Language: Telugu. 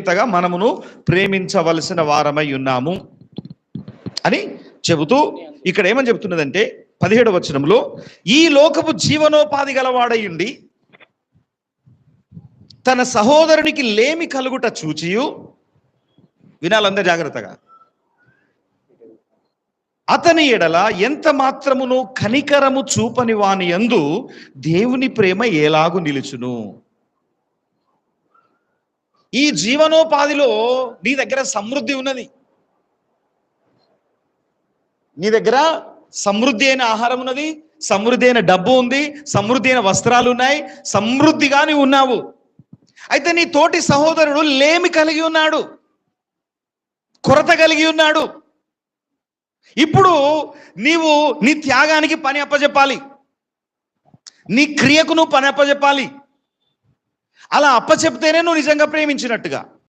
ఇంతగా మనమును ప్రేమించవలసిన వారమై ఉన్నాము అని చెబుతూ ఇక్కడ ఏమని చెబుతున్నదంటే 17వ వచనంలో, ఈ లోకపు జీవనోపాధి గలవాడయుండి తన సహోదరునికి లేమి కలుగుట చూచియు, వినాలందరూ జాగ్రత్తగా, అతని ఎడల ఎంత మాత్రమును కనికరము చూపని వాని యందు దేవుని ప్రేమ ఎలాగు నిలుచును. ఈ జీవనోపాధిలో నీ దగ్గర సమృద్ధి ఉన్నది, నీ దగ్గర సమృద్ధి అయిన ఆహారం ఉన్నది, సమృద్ధి అయిన డబ్బు ఉంది, సమృద్ధి అయిన వస్త్రాలు ఉన్నాయి, సమృద్ధిగా నీవు ఉన్నావు. అయితే నీ తోటి సహోదరుడు లేమి కలిగి ఉన్నాడు, కొరత కలిగి ఉన్నాడు. ఇప్పుడు నీవు నీ త్యాగానికి పని అప్పచెప్పాలి, నీ క్రియకు నువ్వు పని అప్పచెప్పాలి. అలా అప్పచెప్తేనే నువ్వు నిజంగా ప్రేమించినట్టుగా.